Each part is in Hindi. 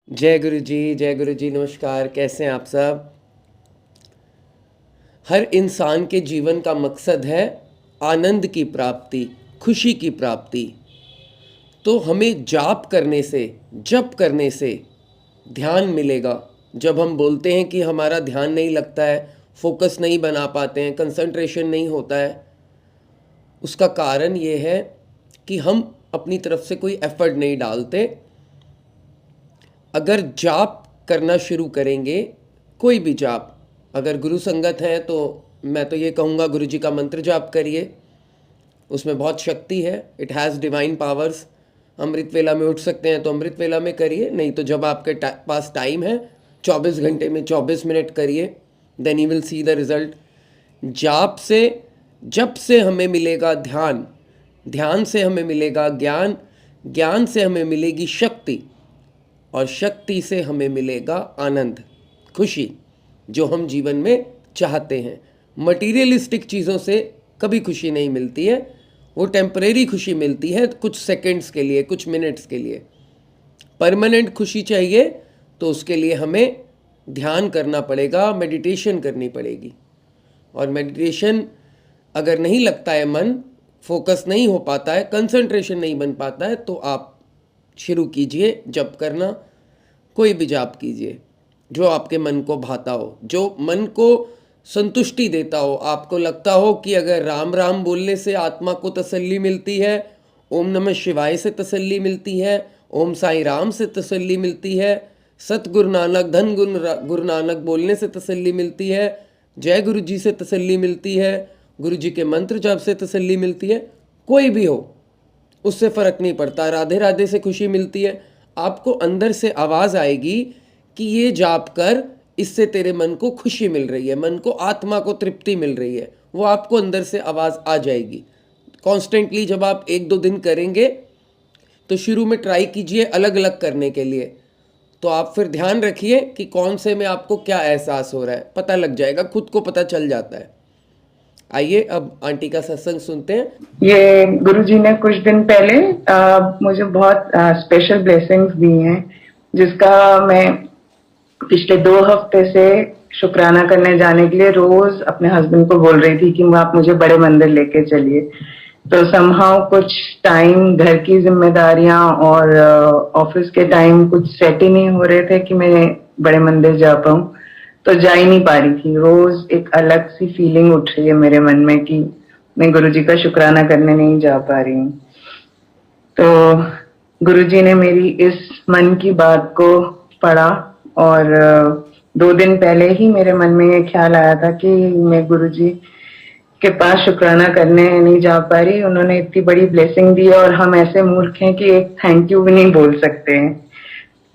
जय गुरु जी, नमस्कार। कैसे हैं आप सब? हर इंसान के जीवन का मकसद है आनंद की प्राप्ति, खुशी की प्राप्ति। तो हमें जाप करने से, जप करने से ध्यान मिलेगा। जब हम बोलते हैं कि हमारा ध्यान नहीं लगता है, फोकस नहीं बना पाते हैं, कंसंट्रेशन नहीं होता है, उसका कारण ये है कि हम अपनी तरफ से कोई एफर्ट नहीं डालते। अगर जाप करना शुरू करेंगे, कोई भी जाप, अगर गुरु संगत है तो मैं तो ये कहूँगा गुरु जी का मंत्र जाप करिए, उसमें बहुत शक्ति है। It has divine powers. अमृत वेला में उठ सकते हैं तो अमृत वेला में करिए, नहीं तो जब आपके पास टाइम है 24 घंटे में 24 मिनट करिए, then you will see the result. जाप से, जप से हमें मिलेगा ध्यान, ध्यान से हमें मिलेगा ज्ञान, ज्ञान से हमें मिलेगी शक्ति, और शक्ति से हमें मिलेगा आनंद, खुशी, जो हम जीवन में चाहते हैं। मटीरियलिस्टिक चीज़ों से कभी खुशी नहीं मिलती है, वो टेम्परेरी खुशी मिलती है, कुछ सेकंड्स के लिए, कुछ मिनट्स के लिए। परमानेंट खुशी चाहिए तो उसके लिए हमें ध्यान करना पड़ेगा, मेडिटेशन करनी पड़ेगी। और मेडिटेशन अगर नहीं लगता है मन, फोकस नहीं हो पाता है, कंसंट्रेशन नहीं बन पाता है, तो आप शुरू कीजिए जप करना। कोई भी जाप कीजिए जो आपके मन को भाता हो, जो मन को संतुष्टि देता हो। आपको लगता हो कि अगर राम राम बोलने से आत्मा को तसल्ली मिलती है, ओम नमः शिवाय से तसल्ली मिलती है, ओम साईं राम से तसल्ली मिलती है, सत गुरु नानक, धन गुरु नानक बोलने से तसल्ली मिलती है, जय गुरु जी से तसल्ली मिलती है, गुरु जी के मंत्र जाप से तसल्ली मिलती है, कोई भी हो, उससे फ़र्क नहीं पड़ता। राधे राधे से खुशी मिलती है, आपको अंदर से आवाज़ आएगी कि ये जाप कर, इससे तेरे मन को खुशी मिल रही है, मन को, आत्मा को तृप्ति मिल रही है, वो आपको अंदर से आवाज़ आ जाएगी। कॉन्स्टेंटली जब आप 1-2 दिन करेंगे तो शुरू में ट्राई कीजिए अलग अलग करने के लिए, तो आप फिर ध्यान रखिए कि कौन से में आपको क्या एहसास हो रहा है, पता लग जाएगा, खुद को पता चल जाता है। आइए अब आंटी का सत्संग सुनते हैं। ये गुरुजी ने कुछ दिन पहले मुझे बहुत स्पेशल ब्लेसिंग्स दी हैं, जिसका मैं पिछले 2 हफ्ते से शुक्राना करने जाने के लिए रोज अपने हस्बैंड को बोल रही थी कि आप मुझे बड़े मंदिर लेके चलिए। तो समहाउ कुछ टाइम, घर की जिम्मेदारियां और ऑफिस के टाइम कुछ सेट ही नहीं हो रहे थे कि मैं बड़े मंदिर जा पाऊं, तो जा ही नहीं पा रही थी। रोज एक अलग सी फीलिंग उठ रही है मेरे मन में कि मैं गुरुजी का शुक्राना करने नहीं जा पा रही हूँ। तो गुरुजी ने मेरी इस मन की बात को पढ़ा, और 2 दिन पहले ही मेरे मन में ये ख्याल आया था कि मैं गुरुजी के पास शुक्राना करने नहीं जा पा रही। उन्होंने इतनी बड़ी ब्लेसिंग दी है और हम ऐसे मूर्ख हैं कि एक थैंक यू भी नहीं बोल सकते हैं।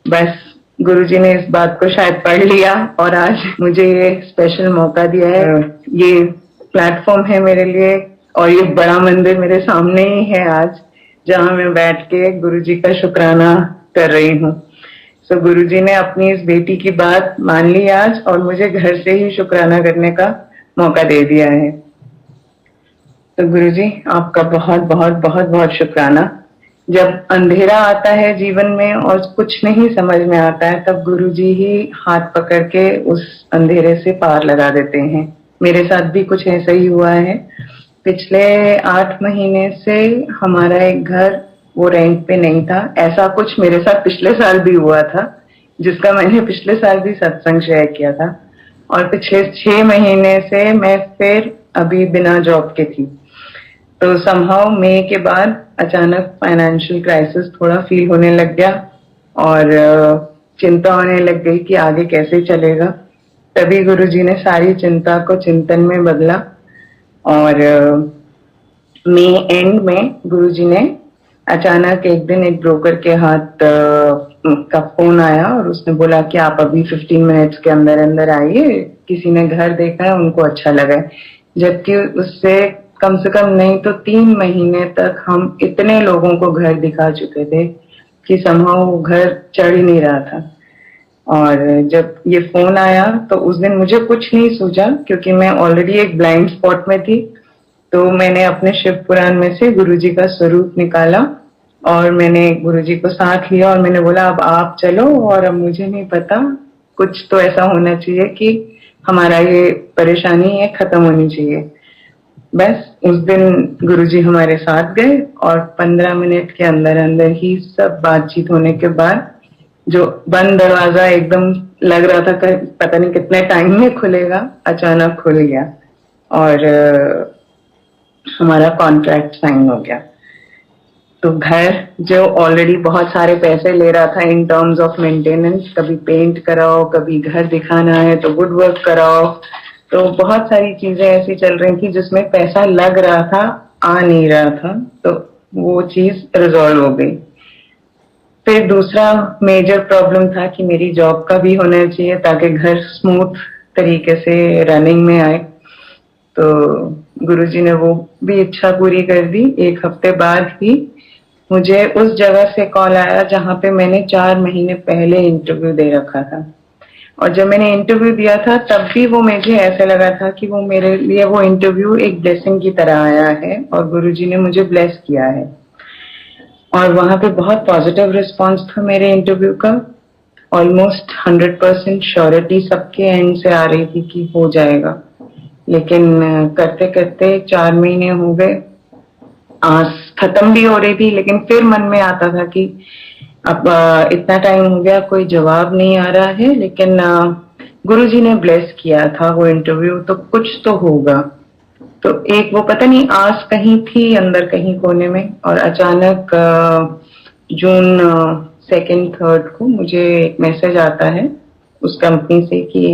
बस गुरुजी ने इस बात को शायद पढ़ लिया और आज मुझे ये स्पेशल मौका दिया है। ये प्लेटफॉर्म है मेरे लिए, और ये बड़ा मंदिर मेरे सामने ही है आज, जहां मैं बैठ के गुरुजी का शुक्राना कर रही हूँ। सो गुरुजी ने अपनी इस बेटी की बात मान ली आज, और मुझे घर से ही शुक्राना करने का मौका दे दिया है। तो गुरुजी, आपका बहुत बहुत बहुत बहुत शुक्राना। जब अंधेरा आता है जीवन में और कुछ नहीं समझ में आता है, तब गुरुजी ही हाथ पकड़ के उस अंधेरे से पार लगा देते हैं। मेरे साथ भी कुछ ऐसा ही हुआ है। पिछले 8 महीने से हमारा एक घर वो रेंट पे नहीं था। ऐसा कुछ मेरे साथ पिछले साल भी हुआ था, जिसका मैंने पिछले साल भी सत्संग शेयर किया था। और पिछले 6 महीने से मैं फिर अभी बिना जॉब के थी। तो समहाउ मई के बाद अचानक फाइनेंशियल क्राइसिस थोड़ा फील होने लग गया, और चिंता होने लग गई कि आगे कैसे चलेगा। तभी गुरुजी ने सारी चिंता को चिंतन में बदला, और मई एंड में गुरुजी ने अचानक एक दिन एक ब्रोकर के हाथ का फोन आया, और उसने बोला कि आप अभी 15 मिनट्स के अंदर अंदर आइए, किसी ने घर देखा है, उनको अच्छा लगा है। जबकि उससे कम से कम नहीं तो 3 महीने तक हम इतने लोगों को घर दिखा चुके थे कि समहाउ घर चढ़ ही नहीं रहा था। और जब ये फोन आया तो उस दिन मुझे कुछ नहीं सूझा, क्योंकि मैं ऑलरेडी एक ब्लाइंड स्पॉट में थी। तो मैंने अपने शिव पुराण में से गुरुजी का स्वरूप निकाला और मैंने गुरुजी को साथ लिया और मैंने बोला अब आप चलो, और अब मुझे नहीं पता, कुछ तो ऐसा होना चाहिए कि हमारा ये परेशानी है खत्म होनी चाहिए। बस उस दिन गुरुजी हमारे साथ गए और 15 मिनट के अंदर अंदर ही सब बातचीत होने के बाद जो बंद दरवाजा एकदम लग रहा था कि पता नहीं कितने टाइम में खुलेगा, अचानक खुल गया और हमारा कॉन्ट्रैक्ट साइन हो गया। तो घर जो ऑलरेडी बहुत सारे पैसे ले रहा था इन टर्म्स ऑफ मेंटेनेंस, कभी पेंट कराओ, कभी घर दिखाना है तो वुड वर्क कराओ, तो बहुत सारी चीजें ऐसी चल रही थी जिसमें पैसा लग रहा था, आ नहीं रहा था, तो वो चीज रिजॉल्व हो गई। फिर दूसरा मेजर प्रॉब्लम था कि मेरी जॉब का भी होना चाहिए ताकि घर स्मूथ तरीके से रनिंग में आए। तो गुरुजी ने वो भी इच्छा पूरी कर दी। 1 हफ्ते बाद ही मुझे उस जगह से कॉल आया जहां पे मैंने 4 महीने पहले इंटरव्यू दे रखा था, और जब मैंने इंटरव्यू दिया था तब भी वो मुझे ऐसे लगा था कि वो मेरे लिए वो इंटरव्यू एक ब्लेसिंग की तरह आया है और गुरुजी ने मुझे ब्लेस किया है। और वहां पे बहुत पॉजिटिव रिस्पांस था मेरे इंटरव्यू का। ऑलमोस्ट 100% श्योरिटी सबके एंड से आ रही थी कि हो जाएगा, लेकिन करते करते 4 महीने हो गए, आस खत्म भी हो रही थी, लेकिन फिर मन में आता था कि अब इतना टाइम हो गया, कोई जवाब नहीं आ रहा है, लेकिन गुरुजी ने ब्लेस किया था वो इंटरव्यू, तो कुछ तो होगा। तो एक वो पता नहीं आस कहीं थी अंदर कहीं कोने में, और अचानक जून 2nd-3rd को मुझे एक मैसेज आता है उस कंपनी से कि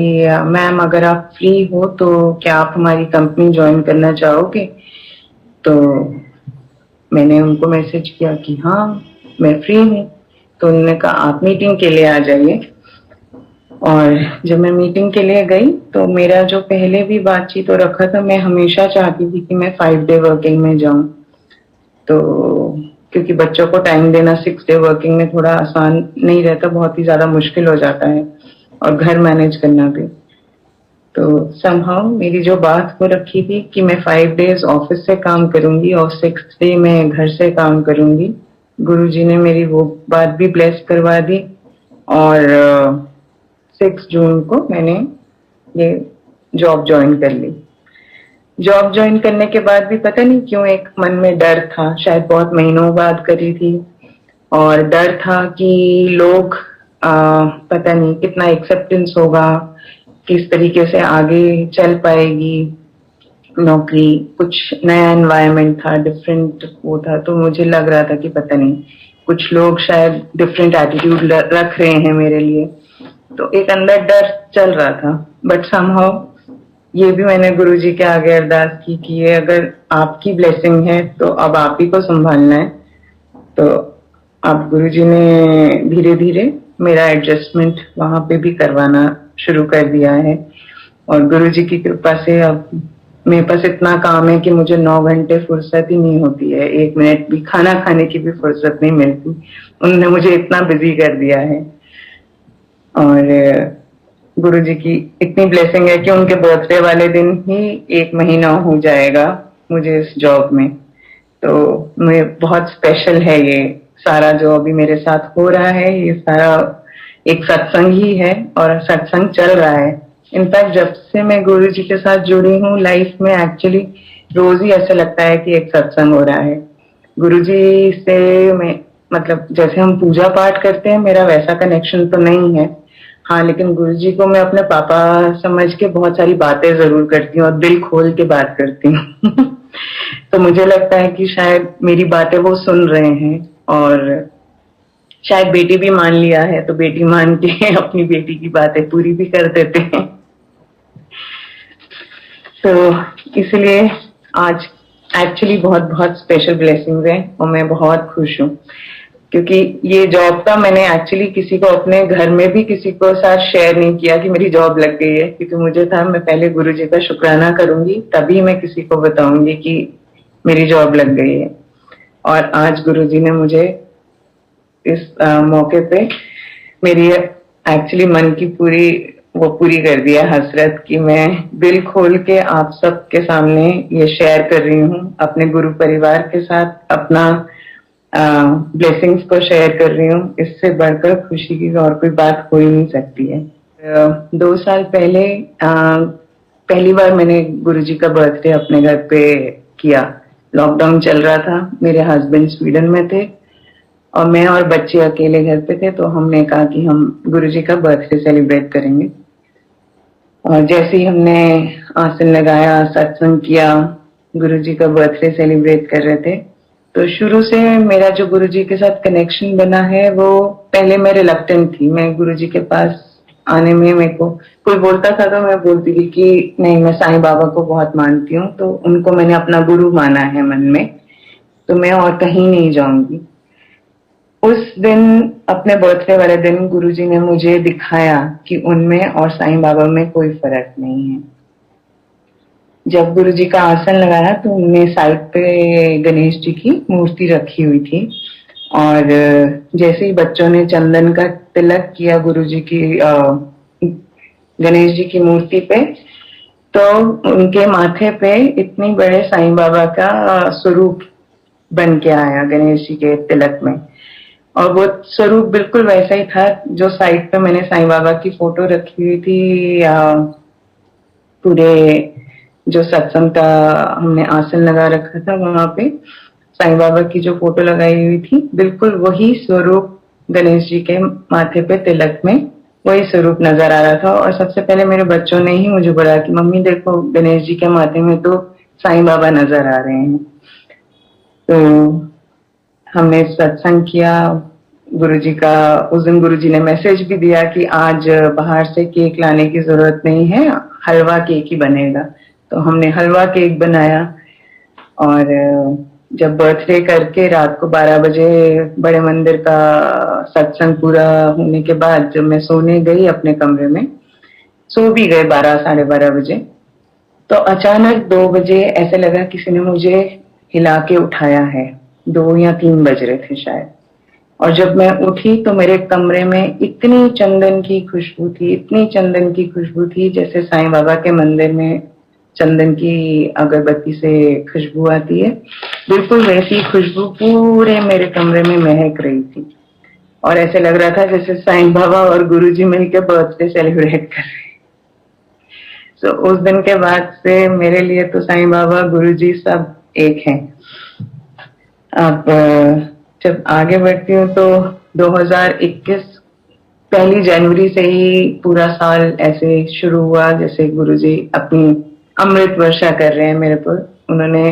मैम अगर आप फ्री हो तो क्या आप हमारी कंपनी ज्वाइन करना चाहोगे। तो मैंने उनको मैसेज किया कि हाँ मैं फ्री हूँ। तो उन्होंने कहा आप मीटिंग के लिए आ जाइए। और जब मैं मीटिंग के लिए गई तो मेरा जो पहले भी बातचीत हो रखा था, मैं हमेशा चाहती थी कि मैं 5 डे वर्किंग में जाऊं, तो क्योंकि बच्चों को टाइम देना 6 डे वर्किंग में थोड़ा आसान नहीं रहता, बहुत ही ज्यादा मुश्किल हो जाता है, और घर मैनेज करना भी। तो समहाउ मेरी जो बात हो रखी थी कि मैं 5 डेज ऑफिस से काम करूंगी और 6th डे मैं घर से काम करूंगी, गुरुजी ने मेरी वो बात भी ब्लेस करवा दी। और 6 जून को मैंने ये जॉब ज्वाइन कर ली। जॉब ज्वाइन करने के बाद भी पता नहीं क्यों एक मन में डर था, शायद बहुत महीनों बाद करी थी, और डर था कि लोग पता नहीं कितना एक्सेप्टेंस होगा, किस तरीके से आगे चल पाएगी नौकरी, कुछ नया एनवायरनमेंट था, डिफरेंट वो था, तो मुझे लग रहा था कि पता नहीं कुछ लोग शायद डिफरेंट एटीट्यूड रख रहे हैं मेरे लिए, तो एक अंदर डर चल रहा था। बट समहाउ ये भी मैंने गुरुजी के आगे अरदास की कि ये अगर आपकी ब्लेसिंग है तो अब आप ही को संभालना है। तो अब गुरुजी ने धीरे धीरे मेरा एडजस्टमेंट वहां पे भी करवाना शुरू कर दिया है, और गुरुजी की कृपा से अब मेरे पास इतना काम है कि मुझे 9 घंटे फुर्सत ही नहीं होती है, 1 मिनट भी खाना खाने की भी फुर्सत नहीं मिलती। उन्होंने मुझे इतना बिजी कर दिया है, और गुरुजी की इतनी ब्लेसिंग है कि उनके बर्थडे वाले दिन ही 1 महीना हो जाएगा मुझे इस जॉब में। तो मैं बहुत स्पेशल है ये सारा जो अभी मेरे साथ हो रहा है, ये सारा एक सत्संग ही है, और सत्संग चल रहा है। इनफैक्ट जब से मैं गुरुजी के साथ जुड़ी हूँ लाइफ में, एक्चुअली रोज ही ऐसा लगता है कि एक सत्संग हो रहा है। गुरुजी से मैं मतलब जैसे हम पूजा पाठ करते हैं, मेरा वैसा कनेक्शन तो नहीं है, हाँ, लेकिन गुरुजी को मैं अपने पापा समझ के बहुत सारी बातें जरूर करती हूँ और दिल खोल के बात करती हूँ। तो मुझे लगता है कि शायद मेरी बातें वो सुन रहे हैं, और शायद बेटी भी मान लिया है तो बेटी मान के अपनी बेटी की बातें पूरी भी कर देते हैं। तो इसलिए आज एक्चुअली बहुत बहुत स्पेशल ब्लेसिंग्स हैं, और मैं बहुत खुश हूँ, क्योंकि ये जॉब का मैंने एक्चुअली किसी को अपने घर में भी किसी को साथ शेयर नहीं किया कि मेरी जॉब लग गई है, क्योंकि मुझे था मैं पहले गुरुजी का शुक्राना करूंगी तभी मैं किसी को बताऊंगी कि मेरी जॉब लग गई है। और आज गुरुजी ने मुझे इस मौके पे मेरी एक्चुअली मन की पूरी कर दिया हसरत, कि मैं दिल खोल के आप सबके सामने ये शेयर कर रही हूँ अपने गुरु परिवार के साथ, अपना ब्लेसिंग्स को शेयर कर रही हूँ। इससे बढ़कर खुशी की और कोई बात हो ही नहीं सकती है। 2 साल पहले पहली बार मैंने गुरुजी का बर्थडे अपने घर पे किया। लॉकडाउन चल रहा था, मेरे हस्बैंड स्वीडन में थे और मैं और बच्चे अकेले घर पे थे, तो हमने कहा कि हम गुरुजी का बर्थडे सेलिब्रेट करेंगे। और जैसे ही हमने आसन लगाया, सत्संग किया, गुरुजी का बर्थडे सेलिब्रेट कर रहे थे, तो शुरू से मेरा जो गुरुजी के साथ कनेक्शन बना है, वो पहले मैं रिलक्टेंट थी। मैं गुरुजी के पास आने में, मेरे को कोई बोलता था तो मैं बोलती थी कि नहीं, मैं साईं बाबा को बहुत मानती हूँ, तो उनको मैंने अपना गुरु माना है मन में, तो मैं और कहीं नहीं जाऊंगी। उस दिन, अपने बर्थडे वाले दिन, गुरुजी ने मुझे दिखाया कि उनमें और साईं बाबा में कोई फर्क नहीं है। जब गुरुजी का आसन लगाया तो उनने साइड पे गणेश जी की मूर्ति रखी हुई थी, और जैसे ही बच्चों ने चंदन का तिलक किया गुरुजी की गणेश जी की मूर्ति पे, तो उनके माथे पे इतनी बड़े साईं बाबा का स्वरूप बन के आया गणेश जी के तिलक में। और वो स्वरूप बिल्कुल वैसा ही था जो साइड पे मैंने साईं बाबा की फोटो रखी हुई थी। पूरे जो सत्संग का हमने आसन लगा रखा था, वहां पे साईं बाबा की जो फोटो लगाई हुई थी, बिल्कुल वही स्वरूप गणेश जी के माथे पे तिलक में वही स्वरूप नजर आ रहा था। और सबसे पहले मेरे बच्चों ने ही मुझे बोला कि मम्मी देखो, गणेश जी के माथे में तो साईं बाबा नजर आ रहे हैं। तो हमने सत्संग किया। गुरुजी का, उस दिन गुरुजी ने मैसेज भी दिया कि आज बाहर से केक लाने की जरूरत नहीं है, हलवा केक ही बनेगा। तो हमने हलवा केक बनाया, और जब बर्थडे करके रात को 12 बजे बड़े मंदिर का सत्संग पूरा होने के बाद जब मैं सोने गई अपने कमरे में, सो भी गए 12 साढ़े 12 बजे, तो अचानक 2 बजे ऐसे लगा किसी ने मुझे हिला के उठाया है। 2 या 3 बज रहे थे शायद। और जब मैं उठी तो मेरे कमरे में इतनी चंदन की खुशबू थी, इतनी चंदन की खुशबू थी, जैसे साईं बाबा के मंदिर में चंदन की अगरबत्ती से खुशबू आती है, बिल्कुल वैसी खुशबू पूरे मेरे कमरे में महक रही थी। और ऐसे लग रहा था जैसे साईं बाबा और गुरुजी मिलकर बर्थडे सेलिब्रेट कर रहे हैं। तो उस दिन के बाद से मेरे लिए तो साईं बाबा, गुरुजी सब एक हैं। अब जब आगे बढ़ती हूँ तो 2021 पहली जनवरी से ही पूरा साल ऐसे शुरू हुआ जैसे गुरुजी अपनी अमृत वर्षा कर रहे हैं मेरे पर। उन्होंने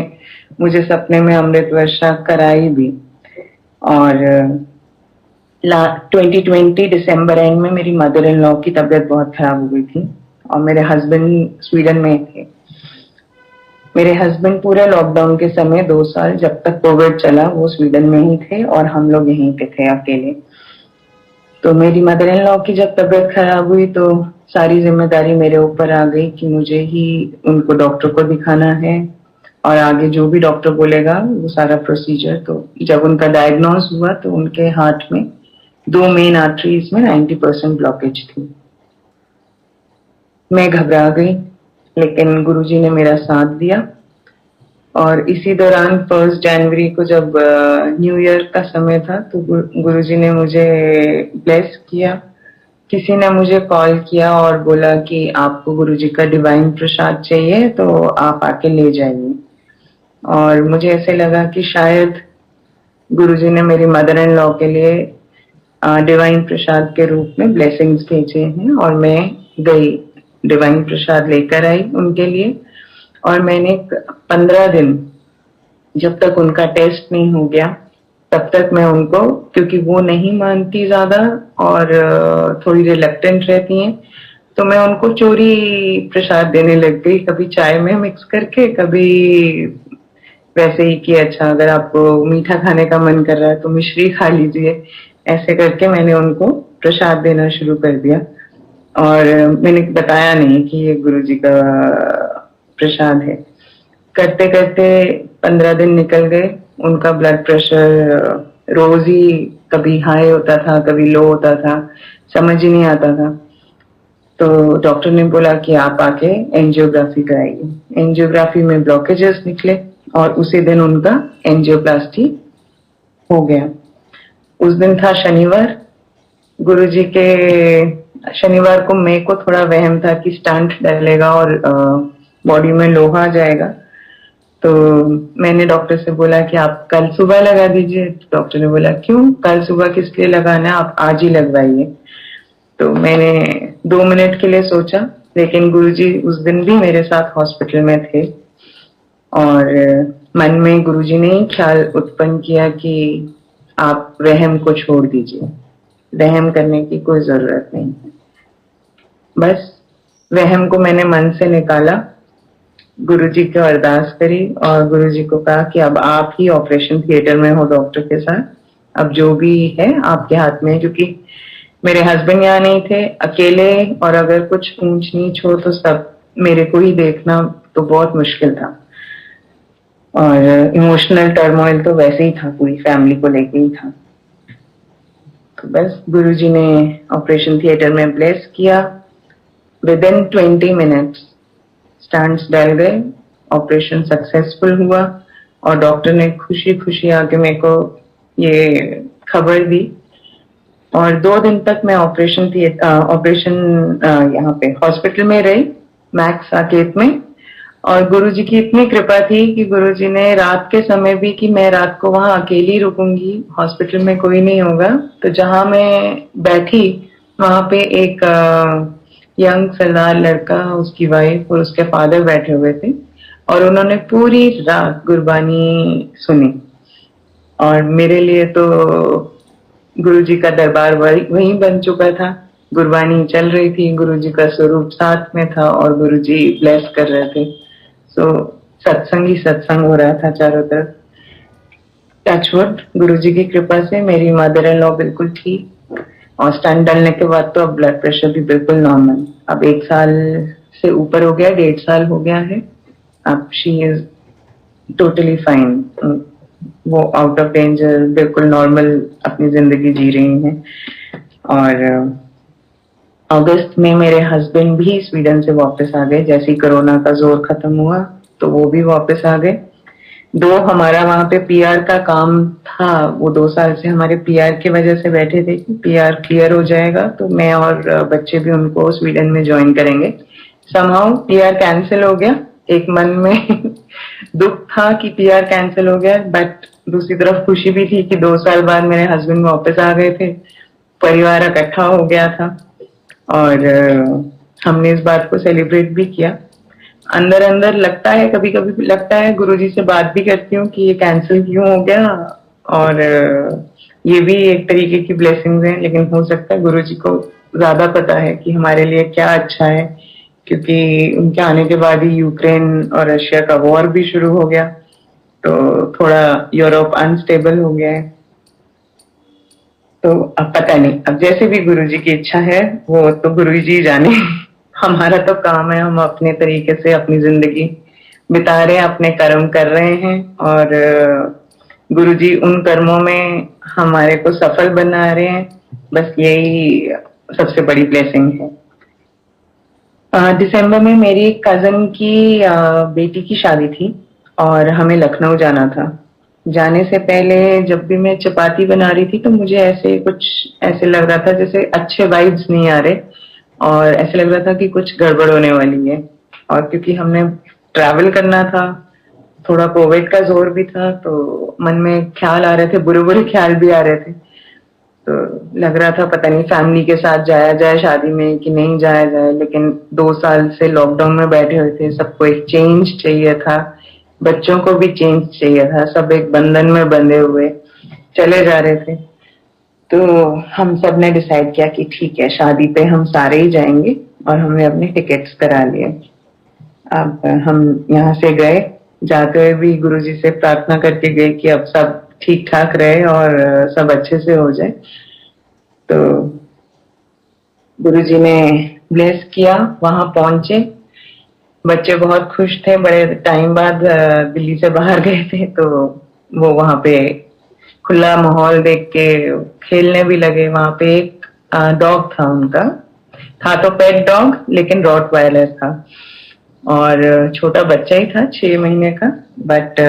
मुझे सपने में अमृत वर्षा कराई भी। और 2020 दिसंबर एंड में मेरी मदर इन लॉ की तबीयत बहुत खराब हो गई थी, और मेरे हस्बैंड स्वीडन में थे। मेरे हस्बैंड पूरे लॉकडाउन के समय 2 साल, जब तक कोविड चला, वो स्वीडन में ही थे और हम लोग यहीं पे थे अकेले। तो मेरी मदर इन लॉ की जब तबीयत खराब हुई तो सारी जिम्मेदारी मेरे ऊपर आ गई कि मुझे ही उनको डॉक्टर को दिखाना है, और आगे जो भी डॉक्टर बोलेगा वो सारा प्रोसीजर। तो जब उनका डायग्नोज हुआ तो उनके हार्ट में 2 मेन आर्टरीज में 90% ब्लॉकेज थी। मैं घबरा गई, लेकिन गुरुजी ने मेरा साथ दिया। और इसी दौरान 1 जनवरी को जब न्यू ईयर का समय था, तो गुरुजी ने मुझे ब्लेस किया। किसी ने मुझे कॉल किया और बोला कि आपको गुरुजी का डिवाइन प्रसाद चाहिए तो आप आके ले जाइए। और मुझे ऐसे लगा कि शायद गुरुजी ने मेरी मदर इन लॉ के लिए डिवाइन प्रसाद के रूप में ब्लेसिंग्स भेजे हैं, और मैं गई, डिवाइन प्रसाद लेकर आई उनके लिए। और मैंने 15 दिन, जब तक उनका टेस्ट नहीं हो गया, तब तक मैं उनको, क्योंकि वो नहीं मानती ज्यादा और थोड़ी रिलक्टेंट रहती हैं, तो मैं उनको चोरी प्रसाद देने लग गई, कभी चाय में मिक्स करके, कभी वैसे ही कि अच्छा अगर आपको मीठा खाने का मन कर रहा है तो मिश्री खा लीजिए। ऐसे करके मैंने उनको प्रसाद देना शुरू कर दिया, और मैंने बताया नहीं कि ये गुरुजी का प्रसाद है। करते करते 15 दिन निकल गए। उनका ब्लड प्रेशर रोज ही कभी हाई होता था, कभी लो होता था, समझ ही नहीं आता था। तो डॉक्टर ने बोला कि आप आके एंजियोग्राफी कराइए। एंजियोग्राफी में ब्लॉकेजेस निकले और उसी दिन उनका एंजियोप्लास्टी हो गया। उस दिन था शनिवार। गुरुजी के शनिवार को मेरे को थोड़ा वहम था कि स्टंट डलेगा और बॉडी में लोहा आ जाएगा। तो मैंने डॉक्टर से बोला कि आप कल सुबह लगा दीजिए। तो डॉक्टर ने बोला क्यों, कल सुबह किस लिए लगाना है, आप आज ही लगवाइए। तो मैंने 2 मिनट के लिए सोचा, लेकिन गुरुजी उस दिन भी मेरे साथ हॉस्पिटल में थे और मन में गुरुजी ने ख्याल उत्पन्न किया कि आप वहम को छोड़ दीजिए, वहम करने की कोई जरूरत नहीं है। बस वहम को मैंने मन से निकाला, गुरुजी को अरदास करी और गुरुजी को कहा कि अब आप ही ऑपरेशन थिएटर में हो डॉक्टर के साथ, अब जो भी है आपके हाथ में है। क्योंकि मेरे हस्बैंड यहाँ नहीं थे, अकेले, और अगर कुछ ऊंच नीच हो तो सब मेरे को ही देखना तो बहुत मुश्किल था। और इमोशनल टर्मोइल तो वैसे ही था, पूरी फैमिली को लेके ही था। तो बस गुरुजी ने ऑपरेशन थिएटर में ब्लेस किया। विद इन 20 मिनट्स स्टंट्स डल गए, ऑपरेशन सक्सेसफुल हुआ और डॉक्टर ने खुशी खुशी आके मेरे को ये खबर दी। और 2 दिन तक मैं ऑपरेशन यहाँ पे हॉस्पिटल में रही, मैक्स साकेत में। और गुरुजी की इतनी कृपा थी कि गुरुजी ने रात के समय भी, कि मैं रात को वहां अकेली रुकूंगी, हॉस्पिटल में कोई नहीं होगा, तो जहां मैं बैठी वहां पे एक यंग सरदार लड़का, उसकी वाइफ और उसके फादर बैठे हुए थे और उन्होंने पूरी रात गुरबानी सुनी। और मेरे लिए तो गुरुजी का दरबार वहीं बन चुका था, गुरबानी चल रही थी, गुरुजी का स्वरूप साथ में था और गुरुजी ब्लेस कर रहे थे। सो सत्संग ही सत्संग हो रहा था चारों तरफ। टचवुड, गुरुजी की कृपा से मेरी मदर इन लॉ बिल्कुल ठीक, और स्टंट डालने के बाद तो अब ब्लड प्रेशर भी बिल्कुल नॉर्मल। अब 1 साल से ऊपर हो गया, 1.5 साल हो गया है। अब शी इज टोटली फाइन, वो आउट ऑफ डेंजर, बिल्कुल नॉर्मल अपनी जिंदगी जी रही हैं। और अगस्त में मेरे हस्बैंड भी स्वीडन से वापस आ गए, जैसे ही कोरोना का जोर खत्म हुआ तो वो भी वापस आ गए। हमारा वहां पे पीआर का काम था, वो 2 साल से हमारे पीआर की वजह से बैठे थे कि पीआर क्लियर हो जाएगा तो मैं और बच्चे भी उनको स्वीडन में ज्वाइन करेंगे। समहाउ पीआर कैंसिल हो गया। एक मन में दुख था कि पीआर कैंसिल हो गया, बट दूसरी तरफ खुशी भी थी कि 2 साल बाद मेरे हस्बैंड वापस आ गए थे, परिवार इकट्ठा हो गया था और हमने इस बात को सेलिब्रेट भी किया। अंदर अंदर लगता है, कभी कभी लगता है, गुरुजी से बात भी करती हूँ कि ये कैंसिल क्यों हो गया, और ये भी एक तरीके की ब्लेसिंग्स हैं, लेकिन हो सकता है गुरुजी को ज्यादा पता है कि हमारे लिए क्या अच्छा है, क्योंकि उनके आने के बाद ही यूक्रेन और रशिया का वॉर भी शुरू हो गया, तो थोड़ा यूरोप अनस्टेबल हो गया है। तो अब पता नहीं, अब जैसे भी गुरुजी की इच्छा है वो तो गुरुजी जाने। हमारा तो काम है, हम अपने तरीके से अपनी जिंदगी बिता रहे हैं, अपने कर्म कर रहे हैं और गुरुजी उन कर्मों में हमारे को सफल बना रहे हैं। बस यही सबसे बड़ी ब्लेसिंग है। दिसंबर में मेरी कजन की बेटी की शादी थी और हमें लखनऊ जाना था। जाने से पहले जब भी मैं चपाती बना रही थी तो मुझे ऐसे लग रहा था जैसे अच्छे वाइब्स नहीं आ रहे और ऐसे लग रहा था कि कुछ गड़बड़ होने वाली है। और क्योंकि हमने ट्रैवल करना था, थोड़ा कोविड का जोर भी था, तो मन में ख्याल आ रहे थे, बुरे बुरे ख्याल भी आ रहे थे। तो लग रहा था पता नहीं फैमिली के साथ जाया जाए शादी में कि नहीं जाया जाए, लेकिन 2 साल से लॉकडाउन में बैठे हुए थे, सबको एक चेंज चाहिए था, बच्चों को भी चेंज चाहिए था, सब एक बंधन में बंधे हुए चले जा रहे थे। तो हम सब ने डिसाइड किया कि ठीक है, शादी पे हम सारे ही जाएंगे और हमने अपने टिकट्स करा लिए। अब हम यहाँ से गए, जाते हुए भी गुरुजी से प्रार्थना करके गए कि अब सब ठीक ठाक रहे और सब अच्छे से हो जाए। तो गुरुजी ने ब्लेस किया, वहां पहुंचे, बच्चे बहुत खुश थे, बड़े टाइम बाद दिल्ली से बाहर गए थे, तो वो वहां पे खुला माहौल देख के खेलने भी लगे। वहां पे एक डॉग था उनका, था तो पेट डॉग लेकिन रॉटवाइलर था और छोटा बच्चा ही था 6 महीने का, बट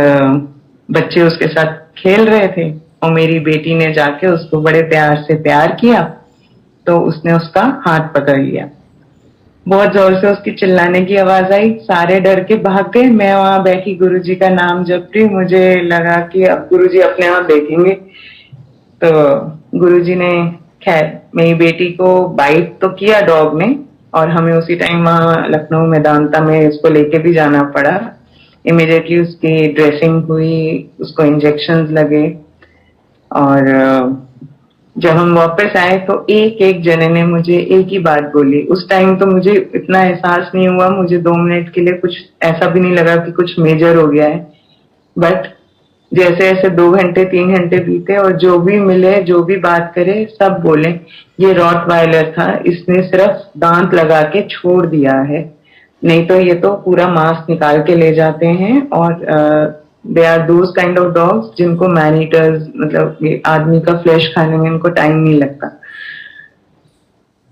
बच्चे उसके साथ खेल रहे थे और मेरी बेटी ने जाके उसको बड़े प्यार से प्यार किया, तो उसने उसका हाथ पकड़ लिया। बहुत जोर से उसकी चिल्लाने की आवाज आई, सारे डर के भाग गए। मैं वहां बैठी गुरुजी का नाम जप रही, मुझे लगा कि अब गुरुजी अपने आप देखेंगे। तो गुरुजी ने खैर मेरी बेटी को बाइट तो किया डॉग ने, और हमें उसी टाइम वहां लखनऊ मेदांता में उसको लेके भी जाना पड़ा। इमिडिएटली उसकी ड्रेसिंग हुई, उसको इंजेक्शंस लगे, और जब हम वापस आए तो एक एक जने ने मुझे एक ही बात बोली। उस टाइम तो मुझे इतना एहसास नहीं हुआ, मुझे 2 मिनट के लिए कुछ ऐसा भी नहीं लगा कि कुछ मेजर हो गया है। बट जैसे जैसे 2 घंटे 3 घंटे बीते और जो भी मिले, जो भी बात करे, सब बोले ये रॉटवाइलर था, इसने सिर्फ दांत लगा के छोड़ दिया है, नहीं तो ये तो पूरा मांस निकाल के ले जाते हैं। और they are those kind of dogs जिनको मैन ईटर्स, मतलब ये आदमी का फ्लैश खाने में इनको टाइम नहीं लगता।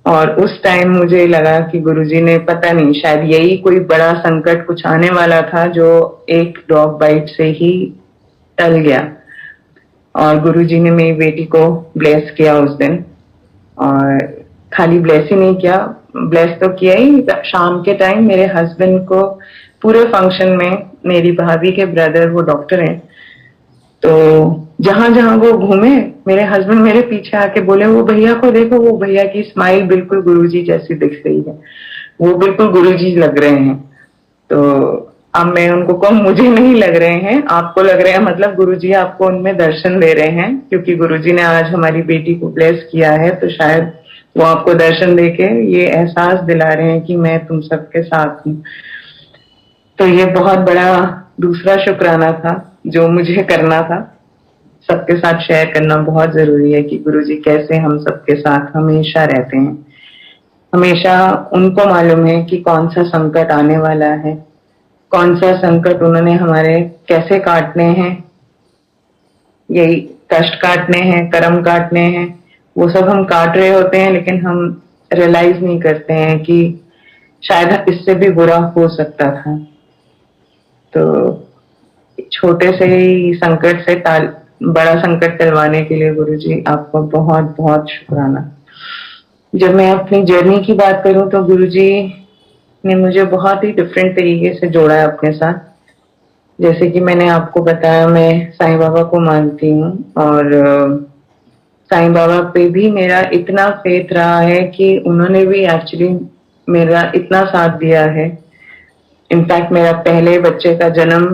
और उस टाइम मुझे लगा कि गुरुजी ने पता नहीं, शायद यही कोई बड़ा संकट कुछ आने वाला था जो एक डॉग बाइट से ही टल गया। और गुरुजी ने मेरी बेटी को ब्लेस किया उस दिन, और खाली ब्लेस ही नहीं किया, ब्लेस तो किया ही, शाम के टाइम मेरे हस्बैंड को पूरे फंक्शन में, मेरी भाभी के ब्रदर वो डॉक्टर हैं, तो जहां जहां वो घूमे मेरे हस्बैंड मेरे पीछे आके बोले वो भैया को देखो, वो भैया की स्माइल बिल्कुल गुरुजी जैसी दिख रही है, वो बिल्कुल गुरुजी लग रहे हैं। तो अब मैं उनको कहूँ मुझे नहीं लग रहे हैं, आपको लग रहे हैं, मतलब गुरुजी आपको उनमें दर्शन दे रहे हैं, क्योंकि गुरुजी ने आज हमारी बेटी को ब्लेस किया है, तो शायद वो आपको दर्शन देके ये एहसास दिला रहे हैं कि मैं तुम सबके साथ हूँ। तो ये बहुत बड़ा दूसरा शुक्राना था जो मुझे करना था, सबके साथ शेयर करना बहुत जरूरी है कि गुरुजी कैसे हम सबके साथ हमेशा रहते हैं। हमेशा उनको मालूम है कि कौन सा संकट आने वाला है, कौन सा संकट उन्होंने हमारे कैसे काटने हैं, यही कष्ट काटने हैं, कर्म काटने हैं, वो सब हम काट रहे होते हैं, लेकिन हम रियलाइज नहीं करते हैं कि शायद इससे भी बुरा हो सकता था। तो छोटे से ही संकट से बड़ा संकट टलवाने के लिए गुरुजी आपको बहुत बहुत शुक्राना। जब मैं अपनी जर्नी की बात करूं तो गुरुजी ने मुझे बहुत ही डिफरेंट तरीके से जोड़ा है अपने साथ। जैसे कि मैंने आपको बताया, मैं साईं बाबा को मानती हूँ, और साईं बाबा पे भी मेरा इतना फेथ रहा है कि उन्होंने भी एक्चुअली मेरा इतना साथ दिया है। इनफैक्ट मेरा पहले बच्चे का जन्म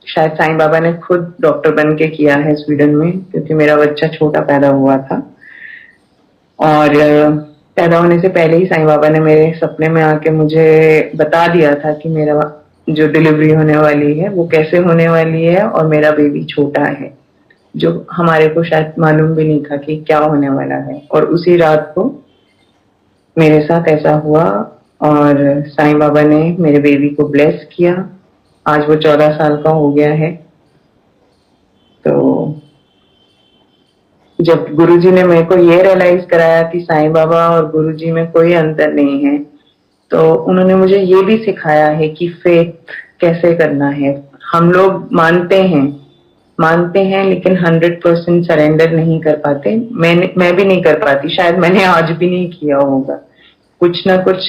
शायद साईं बाबा ने खुद डॉक्टर बन के किया है स्वीडन में, क्योंकि मेरा बच्चा छोटा पैदा हुआ था, और पैदा होने से पहले ही साईं बाबा ने मेरे सपने में आके मुझे बता दिया था कि मेरा जो डिलीवरी होने वाली है वो कैसे होने वाली है, और मेरा बेबी छोटा है, जो हमारे को शायद मालूम भी नहीं था कि क्या होने वाला है। और उसी रात को मेरे साथ ऐसा हुआ, और साईं बाबा ने मेरे बेबी को ब्लेस किया। आज वो 14 साल का हो गया है। तो जब गुरुजी ने मेरे को ये रियलाइज कराया कि साईं बाबा और गुरुजी में कोई अंतर नहीं है, तो उन्होंने मुझे ये भी सिखाया है कि फेथ कैसे करना है। हम लोग मानते हैं लेकिन 100% सरेंडर नहीं कर पाते। मैं भी नहीं कर पाती, शायद मैंने आज भी नहीं किया होगा। कुछ ना कुछ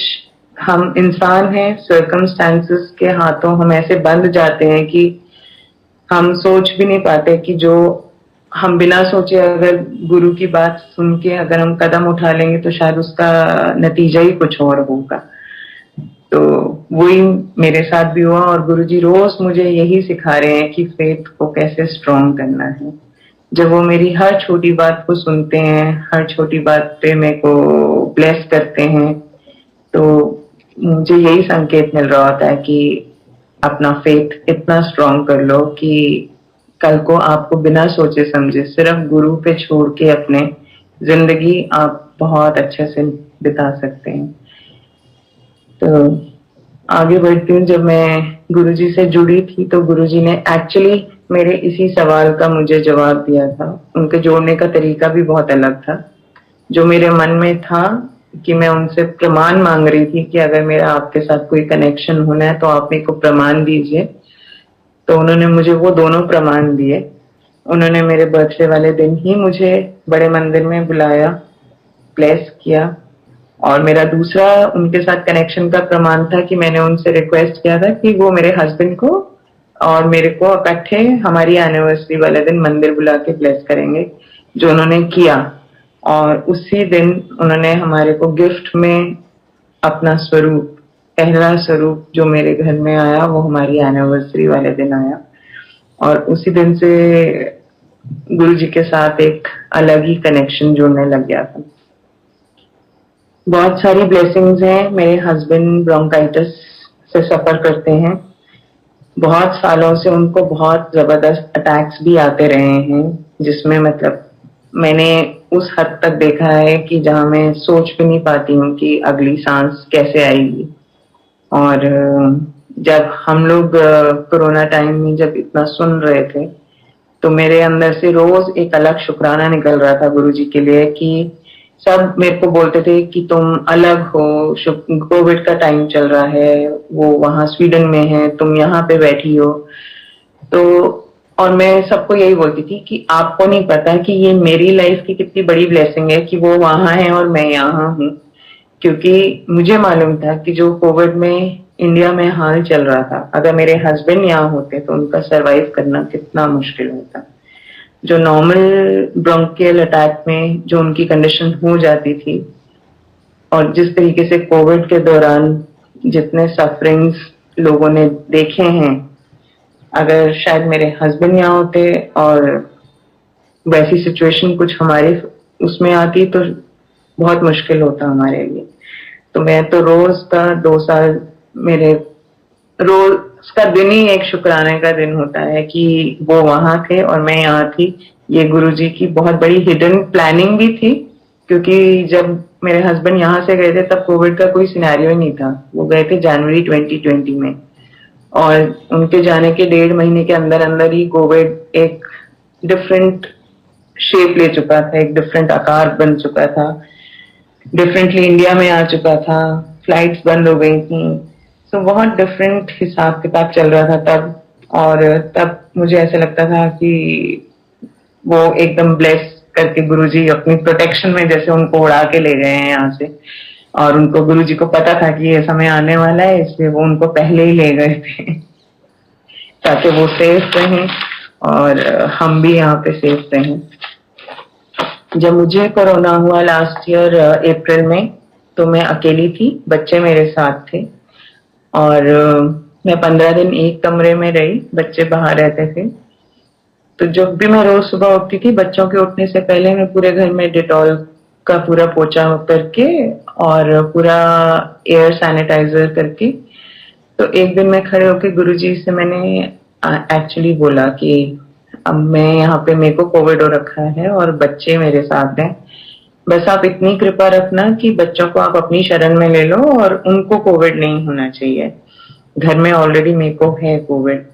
हम इंसान हैं, सर्कमस्टांसेस के हाथों हम ऐसे बंध जाते हैं कि हम सोच भी नहीं पाते कि जो हम बिना सोचे अगर गुरु की बात सुन के अगर हम कदम उठा लेंगे तो शायद उसका नतीजा ही कुछ और होगा। तो वही मेरे साथ भी हुआ, और गुरुजी रोज मुझे यही सिखा रहे हैं कि फेथ को कैसे स्ट्रॉन्ग करना है। जब वो मेरी हर छोटी बात को सुनते हैं, हर छोटी बात पे मेरे को ब्लेस करते हैं, तो मुझे यही संकेत मिल रहा होता है कि अपना फेथ इतना स्ट्रॉन्ग कर लो कि कल को आपको बिना सोचे समझे सिर्फ गुरु पे छोड़ के अपने जिंदगी आप बहुत अच्छे से बिता सकते हैं। तो आगे बढ़ती हूँ। जब मैं गुरुजी से जुड़ी थी तो गुरुजी ने एक्चुअली मेरे इसी सवाल का मुझे जवाब दिया था। उनके जोड़ने का तरीका भी बहुत अलग था। जो मेरे मन में था कि मैं उनसे प्रमाण मांग रही थी कि अगर मेरा आपके साथ कोई कनेक्शन होना है तो आप मेरे को प्रमाण दीजिए, तो उन्होंने मुझे वो दोनों प्रमाण दिए। उन्होंने मेरे बर्थडे वाले दिन ही मुझे बड़े मंदिर में बुलाया, ब्लेस किया। और मेरा दूसरा उनके साथ कनेक्शन का प्रमाण था कि मैंने उनसे रिक्वेस्ट किया था कि वो मेरे हस्बैंड को और मेरे को इकट्ठे हमारी एनिवर्सरी वाले दिन मंदिर बुला के ब्लेस करेंगे, जो उन्होंने किया। और उसी दिन उन्होंने हमारे को गिफ्ट में अपना स्वरूप, पहला स्वरूप जो मेरे घर में आया वो हमारी एनिवर्सरी वाले दिन आया। और उसी दिन से गुरु जी के साथ एक अलग ही कनेक्शन जुड़ने लग गया था। बहुत सारी ब्लेसिंग्स हैं। मेरे हस्बैंड ब्रोंकाइटिस से सफर करते हैं। बहुत सालों से उनको बहुत जबरदस्त अटैक्स भी आते रहे हैं, जिसमें मतलब मैंने उस हद तक देखा है कि जहां मैं सोच भी नहीं पाती हूँ कि अगली सांस कैसे आएगी। और जब हम लोग कोरोना टाइम में जब इतना सुन रहे थे, तो मेरे अंदर से रोज एक अलग शुक्राना निकल रहा था गुरु जी के लिए कि सब मेरे को बोलते थे कि तुम अलग हो, कोविड का टाइम चल रहा है, वो वहां स्वीडन में है, तुम यहाँ पे बैठी हो। तो और मैं सबको यही बोलती थी कि आपको नहीं पता कि ये मेरी लाइफ की कितनी बड़ी ब्लेसिंग है कि वो वहां है और मैं यहाँ हूँ। क्योंकि मुझे मालूम था कि जो कोविड में इंडिया में हाल चल रहा था, अगर मेरे हस्बैंड यहाँ होते तो उनका सरवाइव करना कितना मुश्किल होता। जो नॉर्मल ब्रोंकियल अटैक में जो उनकी कंडीशन हो जाती थी, और जिस तरीके से कोविड के दौरान जितने सफरिंग्स लोगों ने देखे हैं, अगर शायद मेरे हस्बैंड यहाँ होते और वैसी सिचुएशन कुछ हमारे उसमें आती तो बहुत मुश्किल होता हमारे लिए। तो मैं तो रोज का 2 साल मेरे रोज का दिन ही एक शुक्राने का दिन होता है कि वो वहां थे और मैं यहाँ थी। ये गुरुजी की बहुत बड़ी हिडन प्लानिंग भी थी, क्योंकि जब मेरे हस्बैंड यहाँ से गए थे तब कोविड का कोई सिनेरियो ही नहीं था। वो गए थे जनवरी 2020 में, और उनके जाने के 1.5 महीने के अंदर अंदर ही कोविड एक डिफरेंट शेप ले चुका था, एक डिफरेंट आकार बन चुका था, डिफरेंटली इंडिया में आ चुका था, फ्लाइट्स बंद हो गई थी। तो बहुत डिफरेंट हिसाब किताब चल रहा था तब। और तब मुझे ऐसा लगता था कि वो एकदम ब्लेस करके गुरुजी अपनी प्रोटेक्शन में जैसे उनको उड़ा के ले गए हैं यहाँ से। और उनको गुरुजी को पता था कि ये समय आने वाला है, इसलिए वो उनको पहले ही ले गए थे ताकि वो सेफ रहें और हम भी यहाँ पे सेफ रहें। जब मुझे कोरोना हुआ लास्ट ईयर अप्रैल में, तो मैं अकेली थी, बच्चे मेरे साथ थे। और मैं 15 दिन एक कमरे में रही, बच्चे बाहर रहते थे। तो जब भी मैं रोज सुबह उठती थी, बच्चों के उठने से पहले मैं पूरे घर में डिटॉल का पूरा पोछा करके और पूरा एयर सैनिटाइजर करके, तो एक दिन मैं खड़े होकर गुरुजी से मैंने एक्चुअली बोला कि अब मैं यहाँ पे, मेरे को कोविड हो रखा है और बच्चे मेरे साथ हैं, बस आप इतनी कृपा रखना कि बच्चों को आप अपनी शरण में ले लो और उनको कोविड नहीं होना चाहिए। घर में ऑलरेडी मेरे को है कोविड।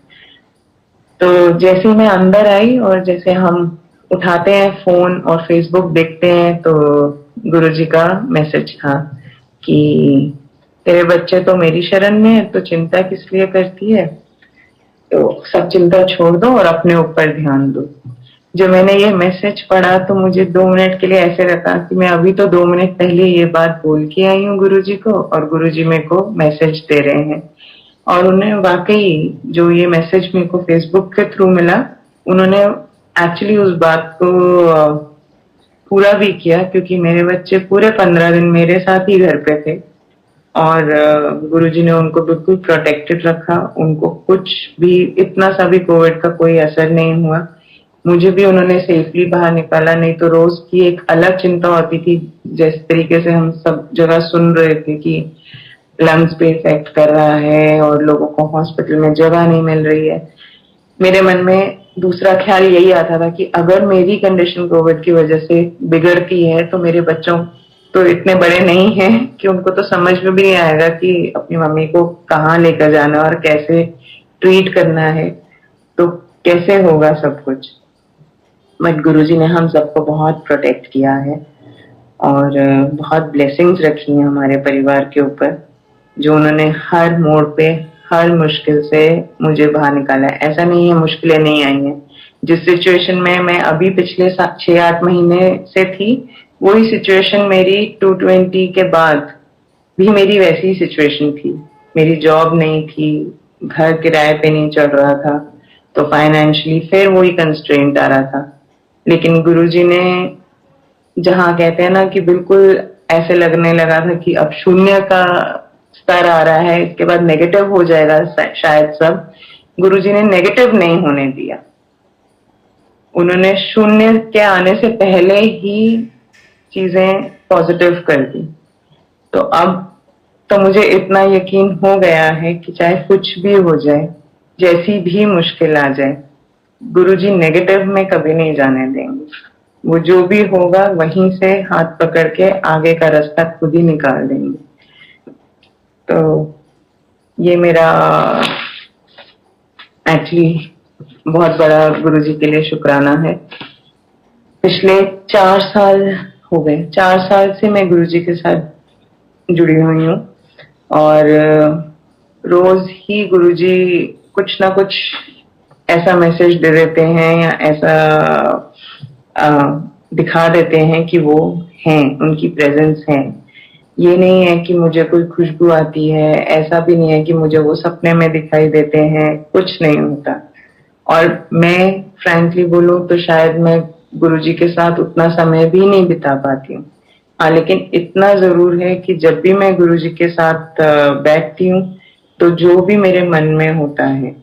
तो जैसे मैं अंदर आई और जैसे हम उठाते हैं फोन और फेसबुक देखते हैं, तो गुरुजी का मैसेज था कि तेरे बच्चे तो मेरी शरण में है, तो चिंता किस लिए करती है, तो सब चिंता छोड़ दो और अपने ऊपर ध्यान दो। जब मैंने ये मैसेज पढ़ा तो मुझे 2 मिनट के लिए ऐसे लगा कि मैं अभी तो 2 मिनट पहले ये बात बोल के आई हूँ गुरुजी को, और गुरुजी मेरे को मैसेज दे रहे हैं। और उन्हें वाकई जो ये मैसेज मेरे को फेसबुक के थ्रू मिला, उन्होंने एक्चुअली उस बात को पूरा भी किया, क्योंकि मेरे बच्चे पूरे 15 दिन मेरे साथ ही घर पे थे और गुरुजी ने उनको बिल्कुल प्रोटेक्टेड रखा। उनको कुछ भी, इतना सा भी कोविड का कोई असर नहीं हुआ। मुझे भी उन्होंने सेफली बाहर निकाला, नहीं तो रोज की एक अलग चिंता होती थी। जिस तरीके से हम सब जगह सुन रहे थे कि लंग्स पे इफेक्ट कर रहा है और लोगों को हॉस्पिटल में जगह नहीं मिल रही है, मेरे मन में दूसरा ख्याल यही आता था कि अगर मेरी कंडीशन कोविड की वजह से बिगड़ती है, तो मेरे बच्चों तो इतने बड़े नहीं हैं कि उनको तो समझ में भी नहीं आएगा कि अपनी मम्मी को कहाँ लेकर जाना और कैसे ट्रीट करना है, तो कैसे होगा सब कुछ। बट गुरुजी ने हम सबको बहुत प्रोटेक्ट किया है और बहुत ब्लेसिंग्स रखी हैं हमारे परिवार के ऊपर, जो उन्होंने हर मोड़ पे, हर मुश्किल से मुझे बाहर निकाला है। ऐसा नहीं है मुश्किलें नहीं आई हैं, जिस सिचुएशन में मैं अभी पिछले 6-8 महीने से थी, वही सिचुएशन मेरी 220 के बाद भी मेरी वैसी ही सिचुएशन थी। मेरी जॉब नहीं थी, घर किराए पे नहीं चल रहा था, तो फाइनेंशियली फिर वही कंस्ट्रेंट आ रहा था। लेकिन गुरुजी ने, जहाँ कहते हैं ना कि बिल्कुल ऐसे लगने लगा था कि अब शून्य का स्तर आ रहा है, इसके बाद नेगेटिव हो जाएगा शायद सब, गुरुजी ने नेगेटिव नहीं होने दिया। उन्होंने शून्य के आने से पहले ही चीजें पॉजिटिव कर दी। तो अब तो मुझे इतना यकीन हो गया है कि चाहे कुछ भी हो जाए, जैसी भी मुश्किल आ जाए, गुरुजी नेगेटिव में कभी नहीं जाने देंगे। वो जो भी होगा वहीं से हाथ पकड़ के आगे का रास्ता खुद ही निकाल देंगे। तो ये मेरा एक्चुअली बहुत बड़ा गुरुजी के लिए शुक्राना है। पिछले 4 साल हो गए, 4 साल से मैं गुरुजी के साथ जुड़ी हुई हूँ और रोज ही गुरुजी कुछ ना कुछ ऐसा मैसेज दे देते हैं या ऐसा दिखा देते हैं कि वो हैं, उनकी प्रेजेंस है। ये नहीं है कि मुझे कोई खुशबू आती है, ऐसा भी नहीं है कि मुझे वो सपने में दिखाई देते हैं, कुछ नहीं होता। और मैं फ्रैंकली बोलूं तो शायद मैं गुरुजी के साथ उतना समय भी नहीं बिता पाती हूँ। हाँ, लेकिन इतना जरूर है कि जब भी मैं गुरुजी के साथ बैठती हूँ तो जो भी मेरे मन में होता है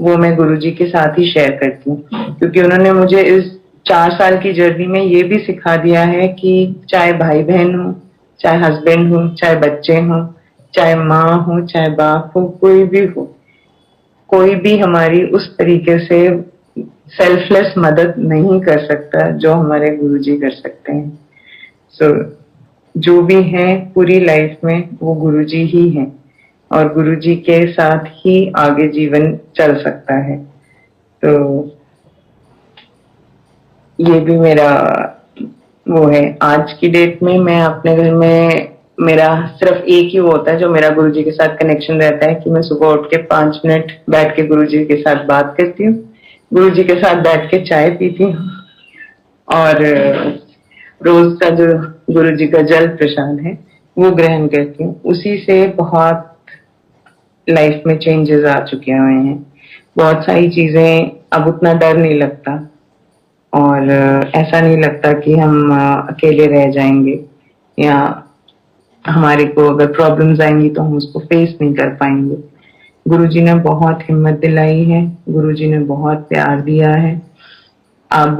वो मैं गुरुजी के साथ ही शेयर करती हूँ, क्योंकि उन्होंने मुझे इस 4 साल की जर्नी में ये भी सिखा दिया है कि चाहे भाई बहन हो, चाहे हस्बैंड हो, चाहे बच्चे हो, चाहे माँ हो, चाहे बाप हो, कोई भी हो, कोई भी हमारी उस तरीके से सेल्फलेस मदद नहीं कर सकता जो हमारे गुरुजी कर सकते हैं। सो जो भी है पूरी लाइफ में वो गुरुजी ही है और गुरुजी के साथ ही आगे जीवन चल सकता है। तो ये भी मेरा वो है। आज की डेट में मैं अपने घर में, मेरा सिर्फ एक ही वो होता है जो मेरा गुरुजी के साथ कनेक्शन रहता है कि मैं सुबह उठ के 5 मिनट बैठ के गुरुजी के साथ बात करती हूँ, गुरुजी के साथ बैठ के चाय पीती हूँ और रोज का जो गुरुजी का जल प्रसाद है वो ग्रहण करती हूँ। उसी से बहुत लाइफ में चेंजेस आ चुके हुए हैं। बहुत सारी चीजें, अब उतना डर नहीं लगता और ऐसा नहीं लगता कि हम अकेले रह जाएंगे या हमारे को अगर प्रॉब्लम्स आएंगी तो हम उसको फेस नहीं कर पाएंगे। गुरुजी ने बहुत हिम्मत दिलाई है, गुरुजी ने बहुत प्यार दिया है। अब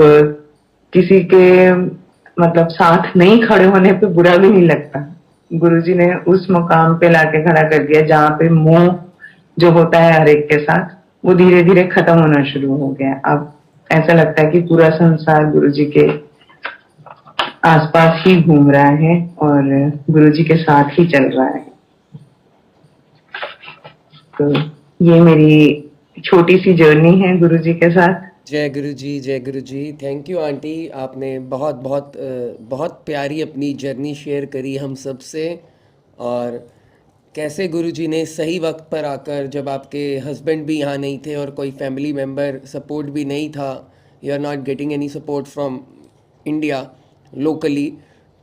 किसी के मतलब साथ नहीं खड़े होने पे बुरा भी नहीं लगता। गुरुजी ने उस मुकाम पे लाके खड़ा कर दिया जहाँ पे मोह जो होता है हर एक के साथ, वो धीरे धीरे खत्म होना शुरू हो गया। अब ऐसा लगता है कि पूरा संसार गुरुजी के आसपास ही घूम रहा है और गुरुजी के साथ ही चल रहा है। तो ये मेरी छोटी सी जर्नी है गुरुजी के साथ। जय गुरु जी, जय गुरु जी। थैंक यू आंटी, आपने बहुत बहुत बहुत प्यारी अपनी जर्नी शेयर करी हम सब से, और कैसे गुरुजी ने सही वक्त पर आकर, जब आपके हस्बैंड भी यहाँ नहीं थे और कोई फैमिली मेम्बर सपोर्ट भी नहीं था, you are not getting any support from India locally,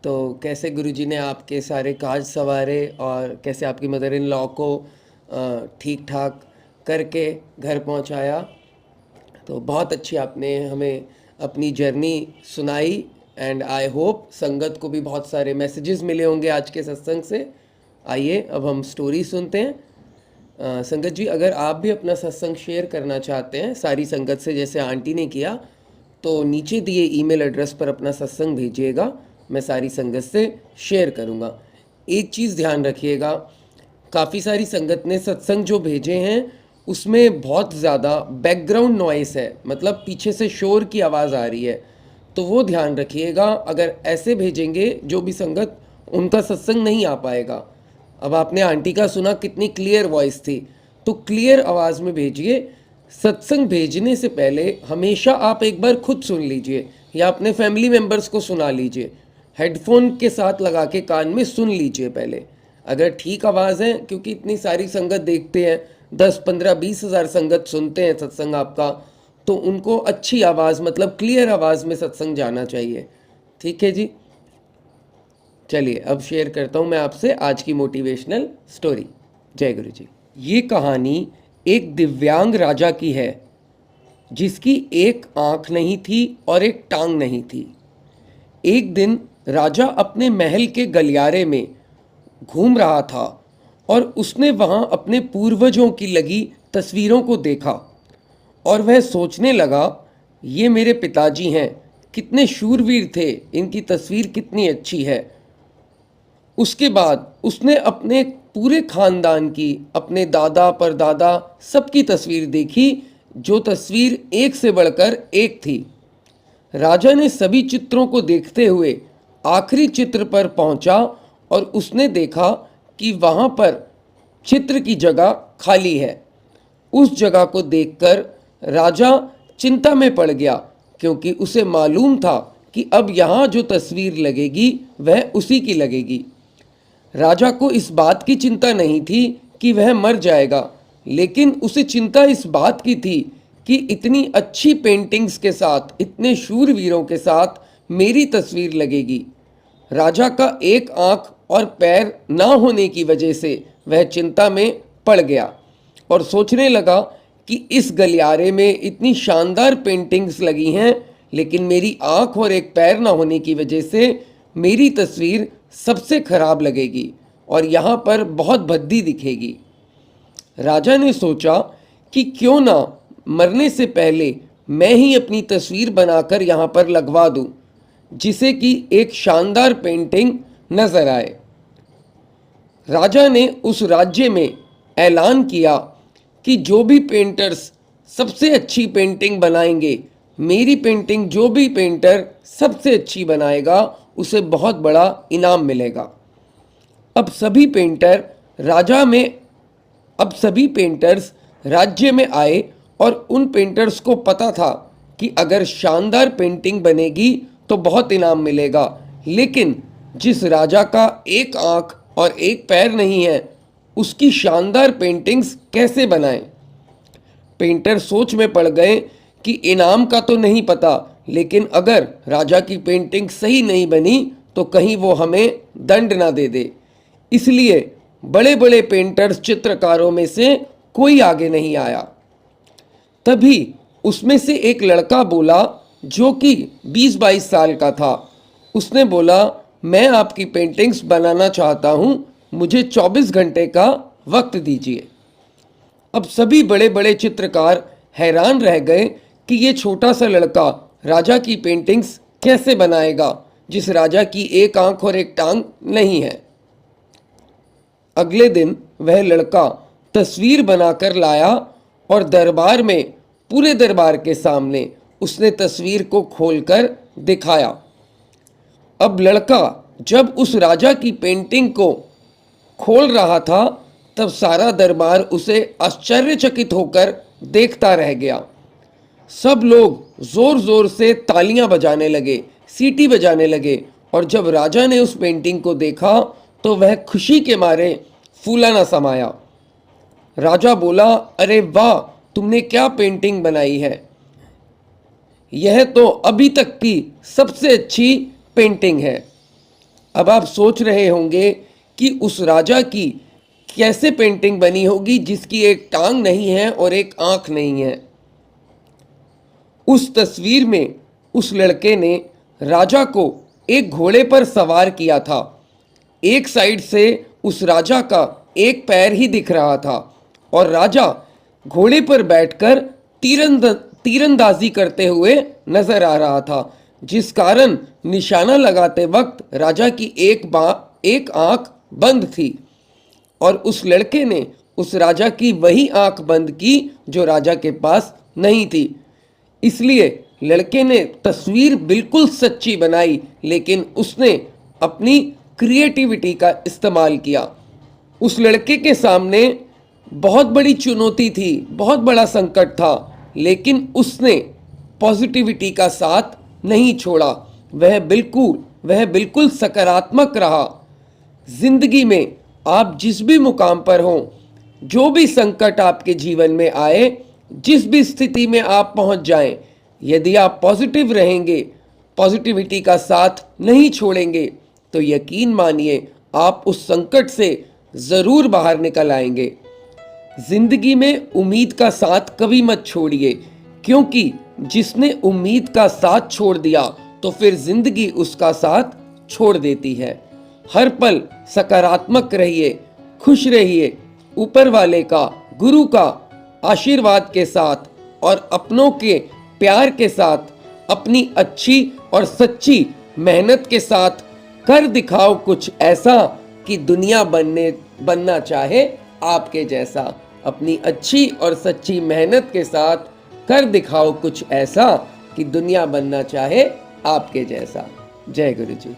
तो कैसे गुरुजी ने आपके सारे काज संवारे और कैसे आपकी मदर इन लॉ को ठीक ठाक करके घर पहुँचाया। तो बहुत अच्छी आपने हमें अपनी जर्नी सुनाई एंड आई होप संगत को भी बहुत सारे मैसेजेस मिले होंगे आज के सत्संग से। आइए अब हम स्टोरी सुनते हैं। संगत जी, अगर आप भी अपना सत्संग शेयर करना चाहते हैं सारी संगत से, जैसे आंटी ने किया, तो नीचे दिए ईमेल एड्रेस पर अपना सत्संग भेजिएगा, मैं सारी संगत से शेयर करूँगा। एक चीज़ ध्यान रखिएगा, काफ़ी सारी संगत ने सत्संग जो भेजे हैं उसमें बहुत ज़्यादा बैकग्राउंड नॉइस है, मतलब पीछे से शोर की आवाज़ आ रही है, तो वो ध्यान रखिएगा। अगर ऐसे भेजेंगे जो भी संगत, उनका सत्संग नहीं आ पाएगा। अब आपने आंटी का सुना, कितनी क्लियर वॉइस थी, तो क्लियर आवाज़ में भेजिए। सत्संग भेजने से पहले हमेशा आप एक बार खुद सुन लीजिए या अपने फैमिली मेम्बर्स को सुना लीजिए, हेडफोन के साथ लगा के कान में सुन लीजिए पहले। अगर ठीक आवाज़ है, क्योंकि इतनी सारी संगत देखते हैं, 10, 15, 20 हज़ार संगत सुनते हैं सत्संग आपका, तो उनको अच्छी आवाज़ मतलब क्लियर आवाज़ में सत्संग जाना चाहिए। ठीक है जी, चलिए अब शेयर करता हूँ मैं आपसे आज की मोटिवेशनल स्टोरी। जय गुरु जी। ये कहानी एक दिव्यांग राजा की है जिसकी एक आँख नहीं थी और एक टांग नहीं थी। एक दिन राजा अपने महल के गलियारे में घूम रहा था और उसने वहाँ अपने पूर्वजों की लगी तस्वीरों को देखा और वह सोचने लगा, ये मेरे पिताजी हैं, कितने शूरवीर थे, इनकी तस्वीर कितनी अच्छी है। उसके बाद उसने अपने पूरे खानदान की, अपने दादा परदादा सबकी तस्वीर देखी, जो तस्वीर एक से बढ़कर एक थी। राजा ने सभी चित्रों को देखते हुए आखिरी चित्र पर पहुंचा और उसने देखा कि वहां पर चित्र की जगह खाली है। उस जगह को देखकर राजा चिंता में पड़ गया, क्योंकि उसे मालूम था कि अब यहाँ जो तस्वीर लगेगी वह उसी की लगेगी। राजा को इस बात की चिंता नहीं थी कि वह मर जाएगा, लेकिन उसे चिंता इस बात की थी कि इतनी अच्छी पेंटिंग्स के साथ, इतने शूरवीरों के साथ मेरी तस्वीर लगेगी। राजा का एक आंख और पैर ना होने की वजह से वह चिंता में पड़ गया और सोचने लगा कि इस गलियारे में इतनी शानदार पेंटिंग्स लगी हैं, लेकिन मेरी आंख और एक पैर ना होने की वजह से मेरी तस्वीर सबसे खराब लगेगी और यहाँ पर बहुत भद्दी दिखेगी। राजा ने सोचा कि क्यों ना मरने से पहले मैं ही अपनी तस्वीर बनाकर यहाँ पर लगवा दूँ, जिसे कि एक शानदार पेंटिंग नजर आए। राजा ने उस राज्य में ऐलान किया कि जो भी पेंटर्स सबसे अच्छी पेंटिंग बनाएंगे, मेरी पेंटिंग जो भी पेंटर सबसे अच्छी बनाएगा उसे बहुत बड़ा इनाम मिलेगा। अब सभी पेंटर्स राज्य में आए और उन पेंटर्स को पता था कि अगर शानदार पेंटिंग बनेगी तो बहुत इनाम मिलेगा, लेकिन जिस राजा का एक आंख और एक पैर नहीं है उसकी शानदार पेंटिंग्स कैसे बनाएं। पेंटर सोच में पड़ गए कि इनाम का तो नहीं पता, लेकिन अगर राजा की पेंटिंग सही नहीं बनी तो कहीं वो हमें दंड ना दे दे। इसलिए बड़े बड़े पेंटर्स, चित्रकारों में से कोई आगे नहीं आया। तभी उसमें से एक लड़का बोला जो कि 20-22 साल का था। उसने बोला, मैं आपकी पेंटिंग्स बनाना चाहता हूँ, मुझे 24 घंटे का वक्त दीजिए। अब सभी बड़े बड़े चित्रकार हैरान रह गए कि ये छोटा सा लड़का राजा की पेंटिंग्स कैसे बनाएगा, जिस राजा की एक आंख और एक टांग नहीं है। अगले दिन वह लड़का तस्वीर बनाकर लाया और दरबार में, पूरे दरबार के सामने उसने तस्वीर को खोलकर दिखाया। अब लड़का जब उस राजा की पेंटिंग को खोल रहा था तब सारा दरबार उसे आश्चर्यचकित होकर देखता रह गया। सब लोग जोर जोर से तालियां बजाने लगे, सीटी बजाने लगे, और जब राजा ने उस पेंटिंग को देखा तो वह खुशी के मारे फूला ना समाया। राजा बोला, अरे वाह, तुमने क्या पेंटिंग बनाई है, यह तो अभी तक की सबसे अच्छी पेंटिंग है। अब आप सोच रहे होंगे कि उस राजा की कैसे पेंटिंग बनी होगी जिसकी एक टांग नहीं है और एक आंख नहीं है। उस तस्वीर में उस लड़के ने राजा को एक घोड़े पर सवार किया था। एक साइड से उस राजा का एक पैर ही दिख रहा था और राजा घोड़े पर बैठकर तीरंदाजी करते हुए नजर आ रहा था, जिस कारण निशाना लगाते वक्त राजा की एक आंख बंद थी और उस लड़के ने उस राजा की वही आंख बंद की जो राजा के पास नहीं थी। इसलिए लड़के ने तस्वीर बिल्कुल सच्ची बनाई, लेकिन उसने अपनी क्रिएटिविटी का इस्तेमाल किया। उस लड़के के सामने बहुत बड़ी चुनौती थी, बहुत बड़ा संकट था, लेकिन उसने पॉजिटिविटी का साथ नहीं छोड़ा। वह बिल्कुल सकारात्मक रहा। जिंदगी में आप जिस भी मुकाम पर हों, जो भी संकट आपके जीवन में आए, जिस भी स्थिति में आप पहुंच जाएं, यदि आप पॉजिटिव रहेंगे, पॉजिटिविटी का साथ नहीं छोड़ेंगे, तो यकीन मानिए आप उस संकट से ज़रूर बाहर निकल आएंगे। जिंदगी में उम्मीद का साथ कभी मत छोड़िए, क्योंकि जिसने उम्मीद का साथ छोड़ दिया तो फिर जिंदगी उसका साथ छोड़ देती है। हर पल सकारात्मक रहिए, खुश रहिए, ऊपर वाले का, गुरु का आशीर्वाद के साथ और अपनों के प्यार के साथ, अपनी अच्छी और सच्ची मेहनत के साथ कर दिखाओ कुछ ऐसा कि दुनिया बनना चाहे आपके जैसा। अपनी अच्छी और सच्ची मेहनत के साथ कर दिखाओ कुछ ऐसा कि दुनिया बनना चाहे आपके जैसा। जय गुरु जी।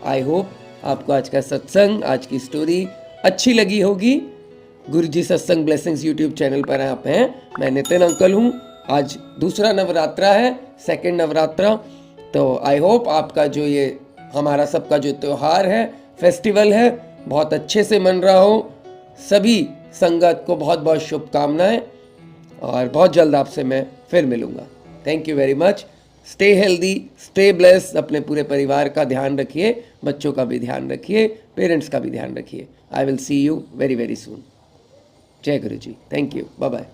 आई होप आपको आज का सत्संग, आज की स्टोरी अच्छी लगी होगी। गुरु जी सत्संग ब्लेसिंग्स यूट्यूब चैनल पर आप हैं। मैं नितिन अंकल हूँ। आज दूसरा नवरात्रा है, सेकंड नवरात्रा। तो आई होप आपका जो ये हमारा सबका जो त्यौहार है, फेस्टिवल है, बहुत अच्छे से मन रहा हो। सभी संगत को बहुत बहुत शुभकामनाएं और बहुत जल्द आपसे मैं फिर मिलूंगा। Thank you very much. Stay healthy, stay bless. अपने पूरे परिवार का ध्यान रखिए, बच्चों का भी ध्यान रखिए, पेरेंट्स का भी ध्यान रखिए। I will see you very very soon. जय गुरु जी। Thank you. Bye bye.